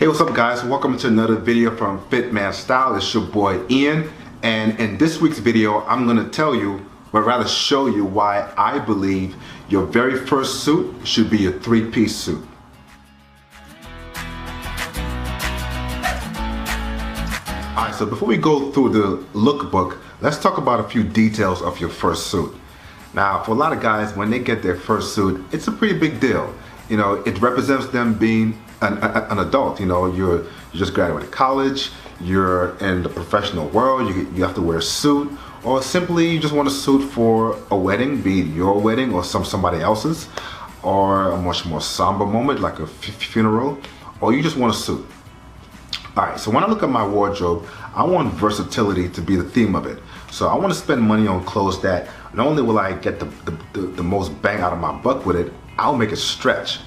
Hey, what's up guys? Welcome to another video from Fit Man Style. It's your boy Ian, and in this week's video I'm going to tell you, or rather show you, why I believe your very first suit should be a three-piece suit. Alright, so before we go through the lookbook, let's talk about a few details of your first suit. Now, for a lot of guys, when they get their first suit, it's a pretty big deal. You know, it represents them being an adult. You know, you just graduated college, you're in the professional world, you have to wear a suit, or simply you just want a suit for a wedding, be it your wedding or somebody else's, or a much more somber moment like a funeral, or you just want a suit. Alright, so when I look at my wardrobe, I want versatility to be the theme of it. So I want to spend money on clothes that not only will I get the most bang out of my buck with it, I'll make it stretch.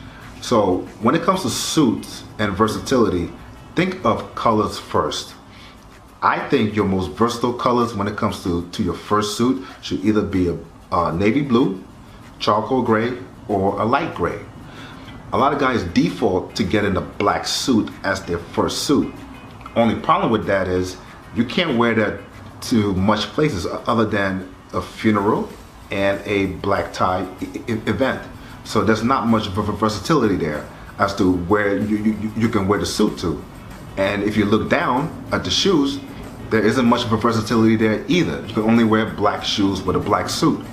So when it comes to suits and versatility, think of colors first. I think your most versatile colors when it comes to your first suit should either be a navy blue, charcoal gray, or a light gray. A lot of guys default to getting a black suit as their first suit. Only problem with that is you can't wear that to much places other than a funeral and a black tie event. So there's not much versatility there as to where you can wear the suit to. And if you look down at the shoes, there isn't much versatility there either. You can only wear black shoes with a black suit.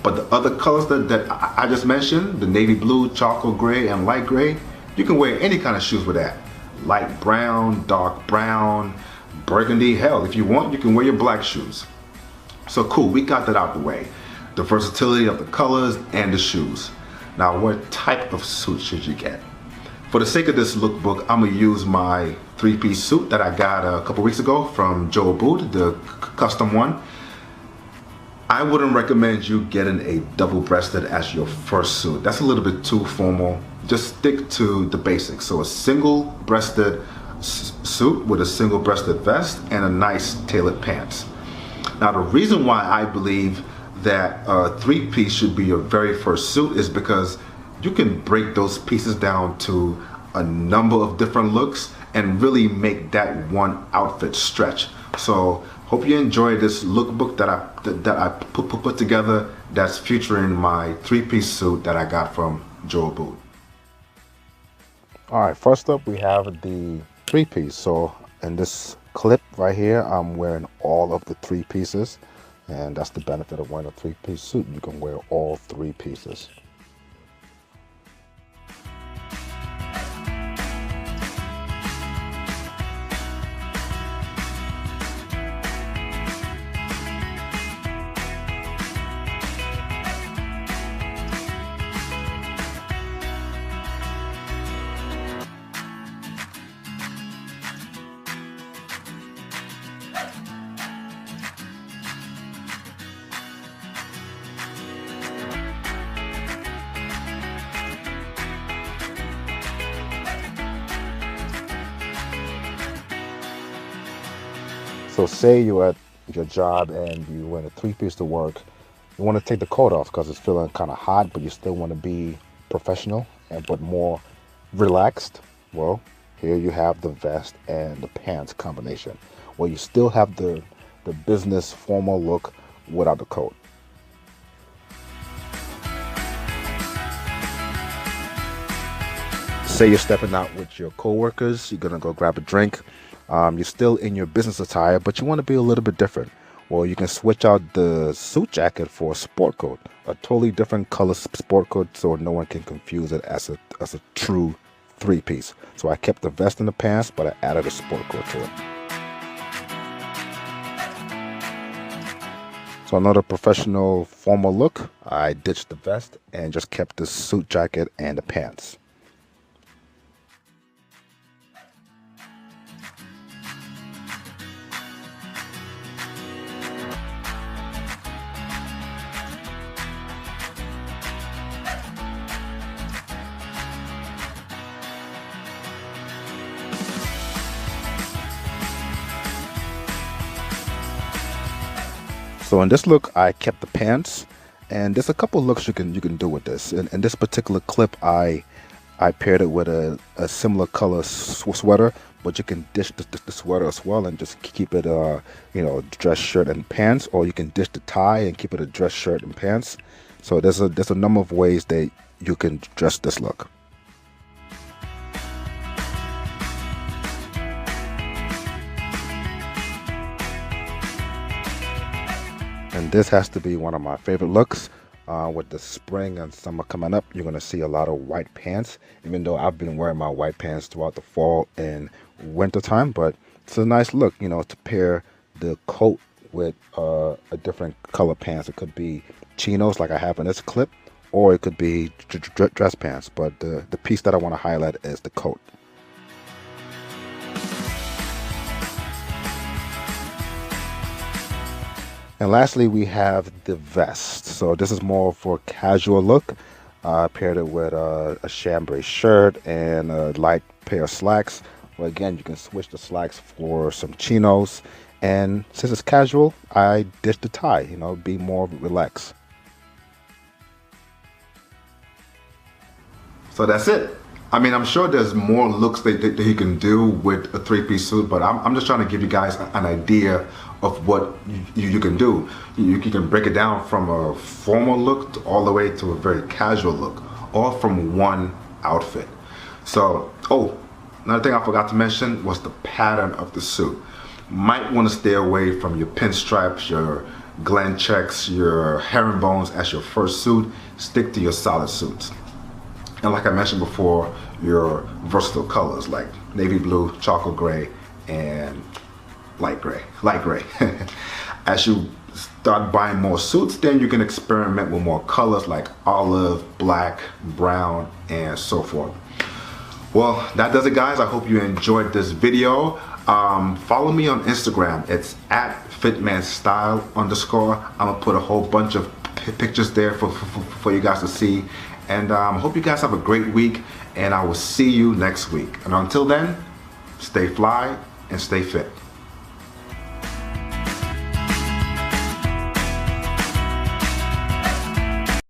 But the other colors that I just mentioned, the navy blue, charcoal gray, and light gray, you can wear any kind of shoes with that. Light brown, dark brown, burgundy, hell, if you want, you can wear your black shoes. So cool, we got that out the way. The versatility of the colors and the shoes. Now, what type of suit should you get? For the sake of this lookbook, I'm gonna use my three-piece suit that I got a couple weeks ago from Joe Boot, the custom one. I wouldn't recommend you getting a double-breasted as your first suit. That's a little bit too formal. Just stick to the basics. So a single-breasted suit with a single-breasted vest and a nice tailored pants. Now, the reason why I believe that a three-piece should be your very first suit is because you can break those pieces down to a number of different looks and really make that one outfit stretch. So hope you enjoy this lookbook that I put together that's featuring my three-piece suit that I got from Joe Boot. Alright, first up we have the three-piece. So in this clip right here, I'm wearing all of the three pieces. And that's the benefit of wearing a three-piece suit. You can wear all three pieces. So say you're at your job and you wear a three-piece to work. You want to take the coat off because it's feeling kind of hot, but you still want to be professional but more relaxed. Well, here you have the vest and the pants combination, where you still have the business formal look without the coat. Say you're stepping out with your coworkers, you're gonna go grab a drink. You're still in your business attire, but you want to be a little bit different. Well, you can switch out the suit jacket for a sport coat, a totally different color sport coat, so no one can confuse it as a true three-piece. So I kept the vest and the pants, but I added a sport coat to it. So another professional formal look, I ditched the vest and just kept the suit jacket and the pants. So in this look, I kept the pants, and there's a couple looks you can do with this. In this particular clip, I I paired it with a similar color sweater, but you can ditch the sweater as well and just keep it, dress shirt and pants, or you can ditch the tie and keep it a dress shirt and pants. So there's a number of ways that you can dress this look. And this has to be one of my favorite looks. With the spring and summer coming up, you're going to see a lot of white pants, even though I've been wearing my white pants throughout the fall and winter time. But it's a nice look, to pair the coat with a different color pants. It could be chinos like I have in this clip, or it could be dress pants. But the piece that I want to highlight is the coat. And lastly, we have the vest. So this is more for casual look. Paired it with a chambray shirt and a light pair of slacks. Well, again, you can switch the slacks for some chinos. And since it's casual, I ditched the tie, be more relaxed. So that's it. I mean, I'm sure there's more looks that you can do with a three-piece suit, but I'm just trying to give you guys an idea of what you can do. You can break it down from a formal look all the way to a very casual look, all from one outfit. So, another thing I forgot to mention was the pattern of the suit. Might want to stay away from your pinstripes, your Glen checks, your herringbones as your first suit. Stick to your solid suits. And like I mentioned before, your versatile colors like navy blue, chocolate gray, and light gray. As you start buying more suits, then you can experiment with more colors like olive, black, brown, and so forth. Well, that does it, guys. I hope you enjoyed this video. Follow me on Instagram. It's @fitmanstyle_. I'm gonna put a whole bunch of pictures there for you guys to see. And I hope you guys have a great week, and I will see you next week. And until then, stay fly and stay fit.